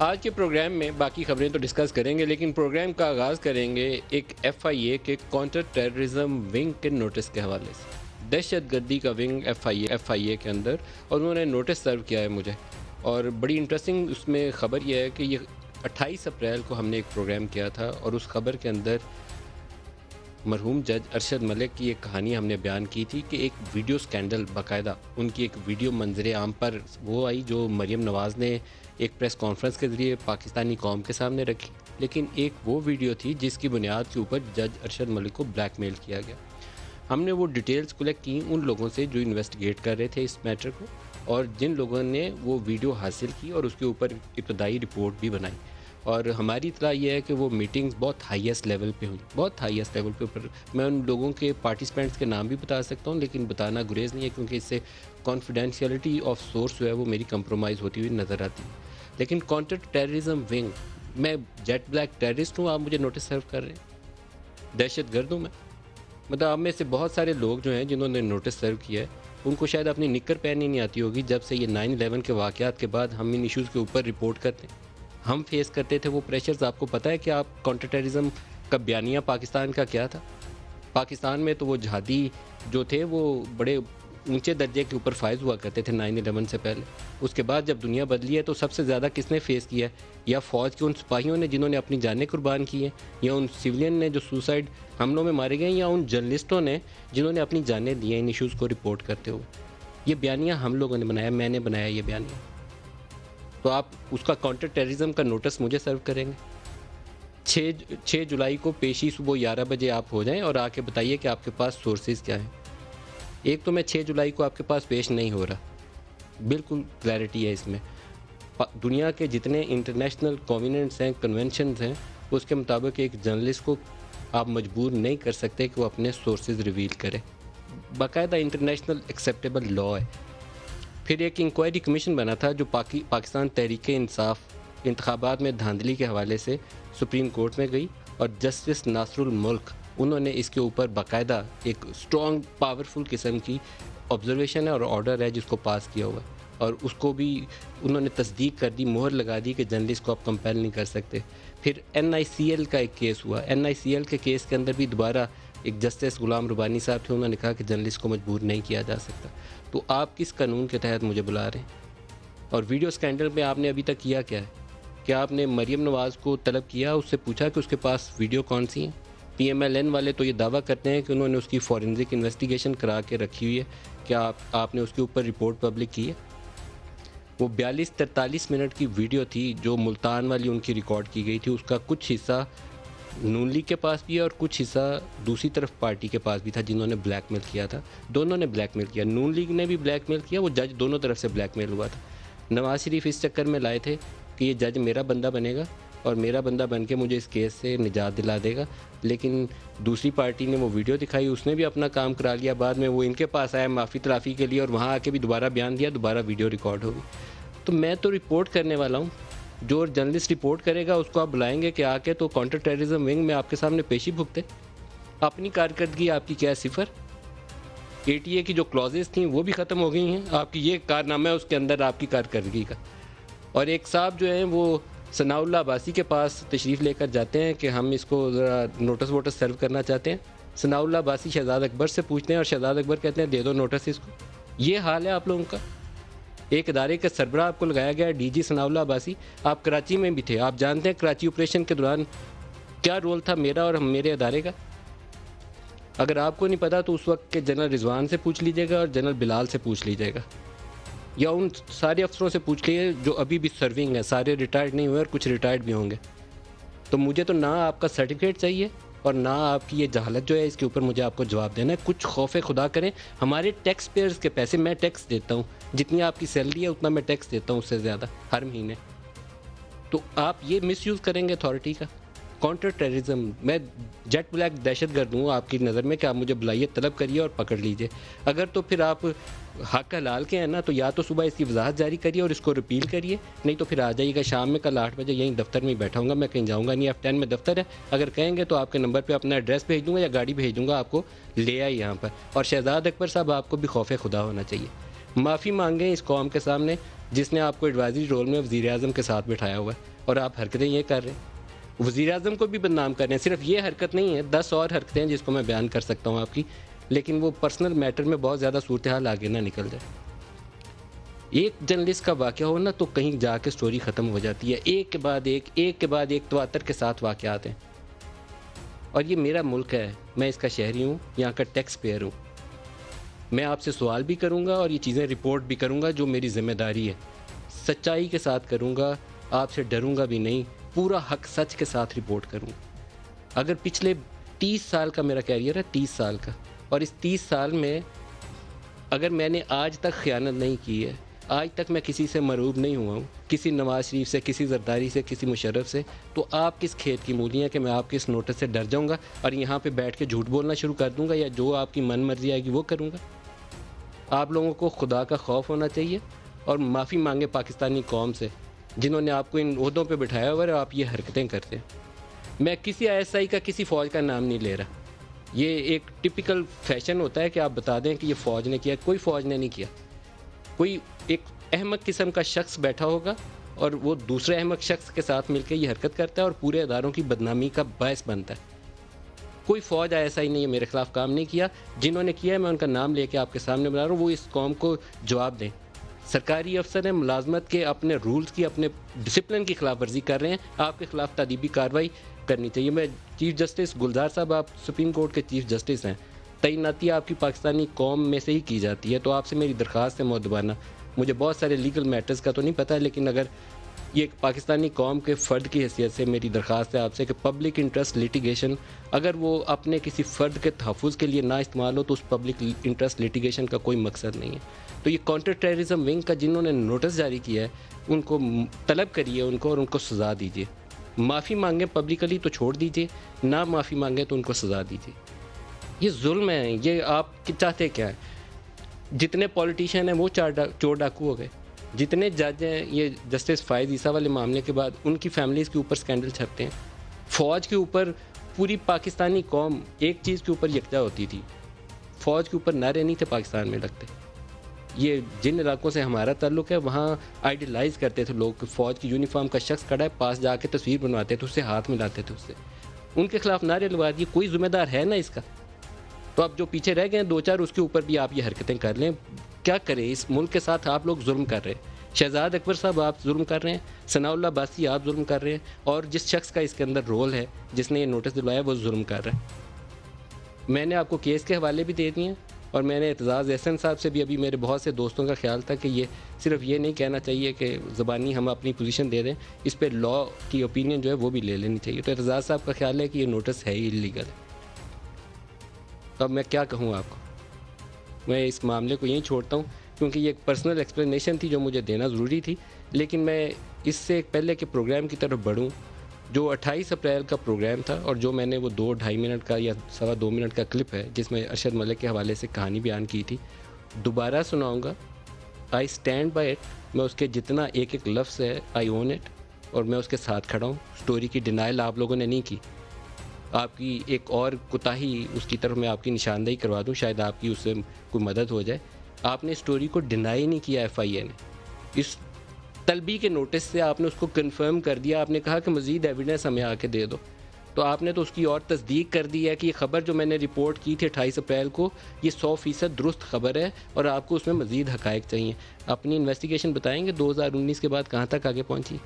آج کے پروگرام میں باقی خبریں تو ڈسکس کریں گے، لیکن پروگرام کا آغاز کریں گے ایک ایف آئی اے کے کانٹر ٹیررزم ونگ کے نوٹس کے حوالے سے۔ دہشت گردی کا ونگ ایف آئی اے کے اندر، اور انہوں نے نوٹس سرو کیا ہے مجھے، اور بڑی انٹرسٹنگ اس میں خبر یہ ہے کہ یہ 28 اپریل کو ہم نے ایک پروگرام کیا تھا، اور اس خبر کے اندر مرحوم جج ارشد ملک کی ایک کہانی ہم نے بیان کی تھی کہ ایک ویڈیو سکینڈل، باقاعدہ ان کی ایک ویڈیو منظر عام پر وہ آئی جو مریم نواز نے ایک پریس کانفرنس کے ذریعے پاکستانی قوم کے سامنے رکھی، لیکن ایک وہ ویڈیو تھی جس کی بنیاد کے اوپر جج ارشد ملک کو بلیک میل کیا گیا۔ ہم نے وہ ڈیٹیلز کلیکٹ کی ان لوگوں سے جو انویسٹیگیٹ کر رہے تھے اس میٹر کو، اور جن لوگوں نے وہ ویڈیو حاصل کی اور اس کے اوپر ابتدائی رپورٹ بھی بنائی، اور ہماری اطلاع یہ ہے کہ وہ میٹنگز بہت ہائیسٹ لیول پہ ہوئی، بہت ہائیسٹ لیول پہ اوپر۔ میں ان لوگوں کے پارٹیسپینٹس کے نام بھی بتا سکتا ہوں، لیکن بتانا گریز نہیں ہے کیونکہ اس سے کانفیڈینشیلٹی آف سورس جو ہے وہ میری کمپرومائز ہوتی ہوئی نظر آتی ہے۔ لیکن کانٹر ٹیررزم ونگ، میں جیٹ بلیک ٹیررسٹ ہوں، آپ مجھے نوٹس سرو کر رہے ہیں؟ دہشت گرد ہوں میں؟ مطلب آپ میں سے بہت سارے لوگ جو ہیں جنہوں نے نوٹس سرو کیا ہے، ان کو شاید اپنی نکر پہننی نہیں آتی ہوگی جب سے یہ 9/11 کے واقعات کے بعد ہم ان ایشوز کے اوپر رپورٹ کرتے ہیں۔ ہم فیس کرتے تھے وہ پریشرز، آپ کو پتہ ہے کہ آپ کانٹر ٹیررزم کا بیانیہ پاکستان کا کیا تھا؟ پاکستان میں تو وہ جہادی جو تھے وہ بڑے اونچے درجے کے اوپر فائز ہوا کرتے تھے 9/11 سے پہلے۔ اس کے بعد جب دنیا بدلی ہے تو سب سے زیادہ کس نے فیس کیا ہے؟ یا فوج کے ان سپاہیوں نے جنہوں نے اپنی جانیں قربان کی ہیں، یا ان سیولین نے جو سوسائڈ حملوں میں مارے گئے ہیں، یا ان جرنلسٹوں نے جنہوں نے اپنی جانیں دی ہیں ان ایشوز کو رپورٹ کرتے ہوئے۔ یہ بیانیہ ہم لوگوں نے بنایا، میں نے بنایا یہ بیانیہ، تو آپ اس کا کانٹر ٹیررزم کا نوٹس مجھے سرو کریں گے؟ 6 جولائی کو پیشی صبح 11 بجے آپ ہو جائیں اور آ کے بتائیے کہ آپ کے پاس سورسز کیا ہیں۔ ایک تو میں 6 جولائی کو آپ کے پاس پیش نہیں ہو رہا، بالکل کلیئرٹی ہے اس میں۔ دنیا کے جتنے انٹرنیشنل کووننٹس ہیں، کنونشنز ہیں، اس کے مطابق ایک جرنلسٹ کو آپ مجبور نہیں کر سکتے کہ وہ اپنے سورسز ریویل کرے، باقاعدہ انٹرنیشنل ایکسیپٹیبل لاء ہے۔ پھر ایک انکوائری کمیشن بنا تھا جو پاکستان تحریک انصاف انتخابات میں دھاندلی کے حوالے سے سپریم کورٹ میں گئی، اور جسٹس ناصر الملک انہوں نے اس کے اوپر باقاعدہ ایک اسٹرانگ پاورفل قسم کی آبزرویشن ہے اور آرڈر ہے جس کو پاس کیا ہوا ہے، اور اس کو بھی انہوں نے تصدیق کر دی، مہر لگا دی کہ جرنلسٹ کو آپ کمپیل نہیں کر سکتے۔ پھر NICL کا ایک کیس ہوا، NICL کے کیس کے اندر بھی دوبارہ ایک جسٹس غلام ربانی صاحب تھے، انہوں نے کہا کہ جرنلسٹ کو مجبور نہیں کیا جا سکتا۔ تو آپ کس قانون کے تحت مجھے بلا رہے ہیں؟ اور ویڈیو سکینڈل میں آپ نے ابھی تک کیا کیا ہے؟ کیا آپ نے مریم نواز کو طلب کیا، اس سے پوچھا کہ اس کے پاس ویڈیو کون سی ہیں؟ PMLN والے تو یہ دعویٰ کرتے ہیں کہ انہوں نے اس کی فورینزک انویسٹیگیشن کرا کے رکھی ہوئی ہے، کیا آپ نے اس کے اوپر رپورٹ پبلک کی ہے؟ وہ 42-43 منٹ کی ویڈیو تھی جو ملتان والی ان کی ریکارڈ کی گئی تھی، اس کا کچھ حصہ نون لیگ کے پاس بھی ہے اور کچھ حصہ دوسری طرف پارٹی کے پاس بھی تھا جنہوں نے بلیک میل کیا تھا۔ دونوں نے بلیک میل کیا، نون لیگ نے بھی بلیک میل کیا، وہ جج دونوں طرف سے بلیک میل ہوا تھا۔ نواز شریف اس چکر میں لائے تھے کہ یہ جج میرا بندہ بنے گا اور میرا بندہ بن کے مجھے اس کیس سے نجات دلا دے گا، لیکن دوسری پارٹی نے وہ ویڈیو دکھائی، اس نے بھی اپنا کام کرا لیا، بعد میں وہ ان کے پاس آیا معافی تلافی کے لیے اور وہاں آ کے بھی دوبارہ بیان دیا، دوبارہ ویڈیو ریکارڈ ہوگی۔ تو میں تو رپورٹ کرنے والا ہوں، جو جرنلسٹ رپورٹ کرے گا اس کو آپ بلائیں گے کہ آ کے تو کانٹر ٹیررزم ونگ میں آپ کے سامنے پیشی بھگتے؟ اپنی کارکردگی آپ کی کیا صفر؟ ATA کی جو کلازز تھیں وہ بھی ختم ہو گئی ہیں، آپ کی یہ کارنامہ ہے اس کے اندر آپ کی کارکردگی کا۔ اور ایک صاحب جو ہیں وہ ثناء اللہ عباسی کے پاس تشریف لے کر جاتے ہیں کہ ہم اس کو ذرا نوٹس ووٹس سرو کرنا چاہتے ہیں۔ ثناء اللہ عباسی شہزاد اکبر سے پوچھتے ہیں اور شہزاد اکبر کہتے ہیں دے دو نوٹس اس کو۔ یہ حال ہے آپ لوگوں کا۔ ایک ادارے کا سربراہ آپ کو لگایا گیا، DG ثناء اللہ عباسی، آپ کراچی میں بھی تھے، آپ جانتے ہیں کراچی آپریشن کے دوران کیا رول تھا میرا اور میرے ادارے کا؟ اگر آپ کو نہیں پتا تو اس وقت کے جنرل رضوان سے پوچھ لیجیے گا اور جنرل بلال سے پوچھ لیجیے گا، یا ان سارے افسروں سے پوچھ لیجیے جو ابھی بھی سرونگ ہیں، سارے ریٹائرڈ نہیں ہوئے اور کچھ ریٹائرڈ بھی ہوں گے۔ تو مجھے تو نہ آپ کا سرٹیفکیٹ چاہیے اور نہ آپ کی یہ جہالت جو ہے اس کے اوپر مجھے آپ کو جواب دینا ہے۔ کچھ خوف خدا کریں، ہمارے ٹیکس پیئرز کے پیسے، میں ٹیکس دیتا ہوں، جتنی آپ کی سیلری ہے اتنا میں ٹیکس دیتا ہوں، اس سے زیادہ ہر مہینے۔ تو آپ یہ مس یوز کریں گے اتھارٹی کا؟ کانٹر ٹیررزم، میں جیٹ بلیک دہشت گرد ہوں آپ کی نظر میں کہ آپ مجھے بلائیے، طلب کریے اور پکڑ لیجئے۔ اگر تو پھر آپ حق حلال کے ہیں نا، تو یا تو صبح اس کی وضاحت جاری کریے اور اس کو رپیل کریے، نہیں تو پھر آ جائیے گا شام میں، کل 8 بجے یہیں دفتر میں ہی بیٹھا ہوں گا، میں کہیں جاؤں گا نہیں، F10 میں دفتر ہے، اگر کہیں گے تو آپ کے نمبر پہ اپنا ایڈریس بھیج دوں گا یا گاڑی بھیج دوں گا، آپ کو لے آئے یہاں پر۔ اور شہزاد اکبر صاحب آپ کو بھی خوف خدا ہونا چاہیے، معافی مانگیں اس قوم کے سامنے، جس نے آپ کو ایڈوائزری رول میں وزیر اعظم کے ساتھ بٹھایا ہوا ہے، اور آپ حرکتیں یہ کر رہے ہیں، وزیر اعظم کو بھی بدنام کر رہے ہیں. صرف یہ حرکت نہیں ہے، 10 اور حرکتیں ہیں جس کو میں بیان کر سکتا ہوں آپ کی، لیکن وہ پرسنل میٹر میں بہت زیادہ صورتحال آگے نہ نکل جائے. ایک جرنلسٹ کا واقعہ ہو نا تو کہیں جا کے سٹوری ختم ہو جاتی ہے، ایک کے بعد ایک تواتر کے ساتھ واقعات ہیں. اور یہ میرا ملک ہے، میں اس کا شہری ہوں، یہاں کا ٹیکس پیئر ہوں. میں آپ سے سوال بھی کروں گا اور یہ چیزیں رپورٹ بھی کروں گا جو میری ذمہ داری ہے. سچائی کے ساتھ کروں گا، آپ سے ڈروں گا بھی نہیں، پورا حق سچ کے ساتھ رپورٹ کروں گا. اگر پچھلے 30 سال کا میرا کیریئر ہے، 30 سال کا، اور اس 30 سال میں اگر میں نے آج تک خیانت نہیں کی ہے، آج تک میں کسی سے مرعوب نہیں ہوا ہوں، کسی نواز شریف سے، کسی زرداری سے، کسی مشرف سے، تو آپ کس کھیت کی مولی ہیں کہ میں آپ کے اس نوٹس سے ڈر جاؤں گا اور یہاں پہ بیٹھ کے جھوٹ بولنا شروع کر دوں گا، یا جو آپ کی من مرضی آئے گی وہ کروں گا. آپ لوگوں کو خدا کا خوف ہونا چاہیے اور معافی مانگے پاکستانی قوم سے جنہوں نے آپ کو ان عہدوں پہ بٹھایا ہوا ہے اور آپ یہ حرکتیں کرتے ہیں. میں کسی ISI کا، کسی فوج کا نام نہیں لے رہا. یہ ایک ٹپیکل فیشن ہوتا ہے کہ آپ بتا دیں کہ یہ فوج نے کیا. کوئی فوج نے نہیں کیا. کوئی ایک احمق قسم کا شخص بیٹھا ہوگا اور وہ دوسرے احمق شخص کے ساتھ مل کے یہ حرکت کرتا ہے اور پورے اداروں کی بدنامی کا باعث بنتا ہے. کوئی فوج ISI نے یہ میرے خلاف کام نہیں کیا. جنہوں نے کیا ہے میں ان کا نام لے کے آپ کے سامنے بنا رہا ہوں، وہ اس قوم کو جواب دیں. سرکاری افسر ہیں، ملازمت کے اپنے رولز کی، اپنے ڈسپلن کی خلاف ورزی کر رہے ہیں، آپ کے خلاف تادیبی کارروائی کرنی چاہیے. میں چیف جسٹس گلزار صاحب، آپ سپریم کورٹ کے چیف جسٹس ہیں، تعیناتی آپ کی پاکستانی قوم میں سے ہی کی جاتی ہے، تو آپ سے میری درخواست ہے مؤدبانہ، مجھے بہت سارے لیگل میٹرز کا تو نہیں پتہ، لیکن اگر یہ ایک پاکستانی قوم کے فرد کی حیثیت سے میری درخواست ہے آپ سے کہ پبلک انٹرسٹ لیٹیگیشن اگر وہ اپنے کسی فرد کے تحفظ کے لیے نہ استعمال ہو تو اس پبلک انٹرسٹ لیٹیگیشن کا کوئی مقصد نہیں ہے. تو یہ کاؤنٹر ٹیررزم ونگ کا جنہوں نے نوٹس جاری کیا ہے ان کو طلب کریے ان کو اور ان کو سزا دیجیے. معافی مانگیں پبلکلی تو چھوڑ دیجیے، نہ معافی مانگیں تو ان کو سزا دیجیے. یہ ظلم ہے. یہ آپ چاہتے کیا ہیں؟ جتنے پولیٹیشین ہیں وہ چور ڈاکو ہو گئے. جتنے جج ہیں، یہ جسٹس فائز عیسیٰ والے معاملے کے بعد ان کی فیملیز کے اوپر سکینڈل چھپتے ہیں. فوج کے اوپر پوری پاکستانی قوم ایک چیز کے اوپر یکجا ہوتی تھی، فوج کے اوپر نعرے نہیں تھے پاکستان میں لگتے. یہ جن علاقوں سے ہمارا تعلق ہے وہاں آئیڈیلائز کرتے تھے لوگ کہ فوج کی یونیفارم کا شخص کھڑا ہے، پاس جا کے تصویر بنواتے تھے، اس سے ہاتھ ملاتے تھے، اس سے ان کے خلاف نعرے لگوا دیے. کوئی ذمہ دار ہے نا اس کا؟ تو اب جو پیچھے رہ گئے ہیں دو چار، اس کے اوپر بھی آپ یہ حرکتیں کر لیں. کیا کریں؟ اس ملک کے ساتھ آپ لوگ ظلم کر رہے ہیں. شہزاد اکبر صاحب آپ ظلم کر رہے ہیں، ثناء اللہ باسی آپ ظلم کر رہے ہیں، اور جس شخص کا اس کے اندر رول ہے، جس نے یہ نوٹس دلوایا، وہ ظلم کر رہا ہے. میں نے آپ کو کیس کے حوالے بھی دے دیے ہیں، اور میں نے اعتزاز احسن صاحب سے بھی، ابھی میرے بہت سے دوستوں کا خیال تھا کہ یہ صرف یہ نہیں کہنا چاہیے کہ زبانی ہم اپنی پوزیشن دے دیں، اس پہ لا کی اوپینین جو ہے وہ بھی لے لینی چاہیے. تو اعتزاز صاحب کا خیال ہے کہ یہ نوٹس ہے ہی اللیگل. تو اب میں کیا کہوں آپ کو؟ میں اس معاملے کو یہیں چھوڑتا ہوں کیونکہ یہ ایک پرسنل ایکسپلینیشن تھی جو مجھے دینا ضروری تھی. لیکن میں اس سے ایک پہلے کے پروگرام کی طرف بڑھوں جو 28 اپریل کا پروگرام تھا، اور جو میں نے وہ 2-2.5 منٹ کا یا 2.25 منٹ کا کلپ ہے جس میں ارشد ملک کے حوالے سے کہانی بیان کی تھی، دوبارہ سناؤں گا. I stand by it. میں اس کے جتنا ایک ایک لفظ ہے، آئی اون اٹ، اور میں اس کے ساتھ کھڑا ہوں. اسٹوری کی ڈینائل آپ لوگوں نے نہیں کی. آپ کی ایک اور کوتاہی اس کی طرف میں آپ کی نشاندہی کروا دوں، شاید آپ کی اس سے کوئی مدد ہو جائے. آپ نے اسٹوری کو ڈینائی نہیں کیا. FIA نے اس طلبی کے نوٹس سے آپ نے اس کو کنفرم کر دیا. آپ نے کہا کہ مزید ایویڈنس ہمیں آ کے دے دو. تو آپ نے تو اس کی اور تصدیق کر دی ہے کہ یہ خبر جو میں نے رپورٹ کی تھی 28 اپریل کو، یہ 100% درست خبر ہے، اور آپ کو اس میں مزید حقائق چاہیے. اپنی انویسٹیگیشن بتائیں گے 2019 کے بعد کہاں تک آگے پہنچی.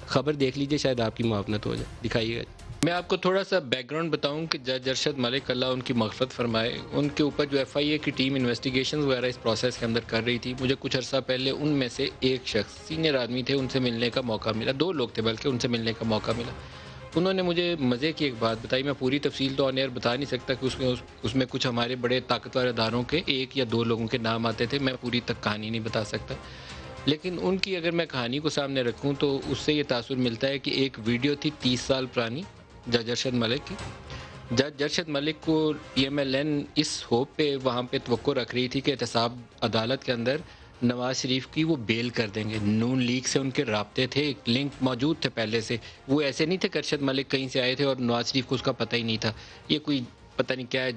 خبر دیکھ لیجئے، شاید آپ کی معاونت ہو جائے. دکھائیے گا. میں آپ کو تھوڑا سا بیک گراؤنڈ بتاؤں کہ جج ارشد ملک، اللہ ان کی مغفرت فرمائے، ان کے اوپر جو FIA کی ٹیم انویسٹیگیشنز وغیرہ اس پروسیس کے اندر کر رہی تھی، مجھے کچھ عرصہ پہلے ان میں سے ایک شخص سینئر آدمی تھے، ان سے ملنے کا موقع ملا. 2 لوگ تھے بلکہ، ان سے ملنے کا موقع ملا. انہوں نے مجھے مزے کی ایک بات بتائی. میں پوری تفصیل تو آن ایئر بتا نہیں سکتا کہ اس میں کچھ ہمارے بڑے طاقتور اداروں کے 1 یا 2 لوگوں کے نام آتے تھے. میں پوری تک کہانی نہیں بتا سکتا، لیکن ان کی اگر میں کہانی کو سامنے رکھوں تو اس سے یہ تاثر ملتا ہے کہ ایک ویڈیو تھی 30 سال پرانی جج ارشد ملک کی. جج ارشد ملک کو PMLN اس ہوپ پہ وہاں پہ توقع رکھ رہی تھی کہ احتساب عدالت کے اندر نواز شریف کی وہ بیل کر دیں گے. نون لیگ سے ان کے رابطے تھے، ایک لنک موجود تھے پہلے سے. وہ ایسے نہیں تھے کہ ارشد ملک کہیں سے آئے تھے اور نواز شریف کو اس کا پتہ ہی نہیں تھا. یہ کوئی پتہ نہیں کیا ہے،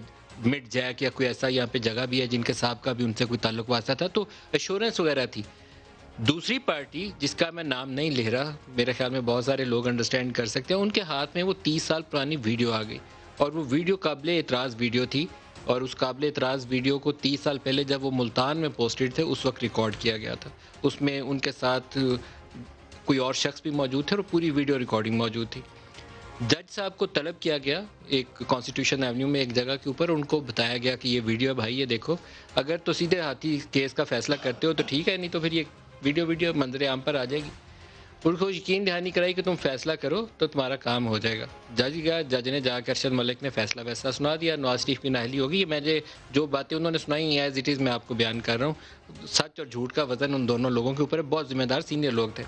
مڈ جیک یا کوئی ایسا یہاں پہ جگہ بھی ہے جن کے سابقہ بھی ان سے کوئی تعلق واسطہ تھا، تو ایشورنس وغیرہ تھی. دوسری پارٹی جس کا میں نام نہیں لے رہا، میرے خیال میں بہت سارے لوگ انڈرسٹینڈ کر سکتے ہیں، ان کے ہاتھ میں وہ 30 سال پرانی ویڈیو آ گئی، اور وہ ویڈیو قابل اعتراض ویڈیو تھی، اور اس قابل اعتراض ویڈیو کو 30 سال پہلے جب وہ ملتان میں پوسٹڈ تھے اس وقت ریکارڈ کیا گیا تھا۔ اس میں ان کے ساتھ کوئی اور شخص بھی موجود تھے اور پوری ویڈیو ریکارڈنگ موجود تھی۔ جج صاحب کو طلب کیا گیا ایک کانسٹیٹیوشن ایونیو میں ایک جگہ کے اوپر، ان کو بتایا گیا کہ یہ ویڈیو ہے بھائی، یہ دیکھو، اگر تو سیدھے ہاتھی کیس کا فیصلہ کرتے ہو تو ٹھیک ہے، نہیں تو پھر یہ ویڈیو منظر عام پر آ جائے گی۔ ان کو یقین دہانی کرائی کہ تم فیصلہ کرو تو تمہارا کام ہو جائے گا۔ جج گیا، جج نے جا کر ارشد ملک نے فیصلہ سنا دیا، نواز شریف کی نااہلی ہوگی۔ یہ میں جو باتیں انہوں نے سنائی ایز اٹ از میں آپ کو بیان کر رہا ہوں، سچ اور جھوٹ کا وزن ان دونوں لوگوں کے اوپر ہے، بہت ذمہ دار سینئر لوگ تھے۔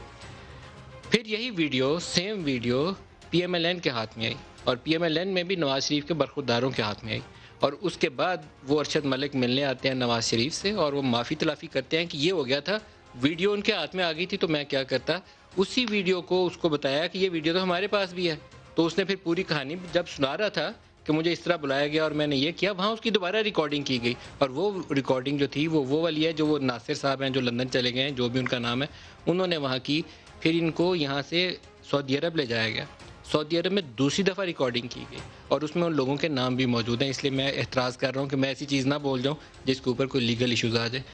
پھر یہی video, same video P M L N کے ہاتھ میں آئی، اور پی ایم ایل این میں بھی نواز شریف کے برخورداروں کے ہاتھ میں آئی، اور اس کے بعد وہ ارشد ملک ملنے آتے ہیں نواز شریف سے اور وہ معافی تلافی کرتے ہیں کہ یہ ہو گیا تھا، ویڈیو ان کے ہاتھ میں آ گئی تھی تو میں کیا کرتا۔ اسی ویڈیو کو اس کو بتایا کہ یہ ویڈیو تو ہمارے پاس بھی ہے، تو اس نے پھر پوری کہانی جب سنا رہا تھا کہ مجھے اس طرح بلایا گیا اور میں نے یہ کیا، وہاں اس کی دوبارہ ریکارڈنگ کی گئی، اور وہ ریکارڈنگ جو تھی وہ والی ہے جو وہ ناصر صاحب ہیں جو لندن چلے گئے ہیں، جو بھی ان کا نام ہے، انہوں نے وہاں کی۔ پھر ان کو یہاں سے سعودی عرب لے جایا گیا، سعودی عرب میں دوسری دفعہ ریکارڈنگ کی گئی، اور اس میں ان لوگوں کے نام بھی موجود ہیں، اس لیے میں اعتراض کر رہا ہوں کہ میں ایسی چیز نہ بول جاؤں جس کے اوپر کوئی لیگل ایشوز آ جائے۔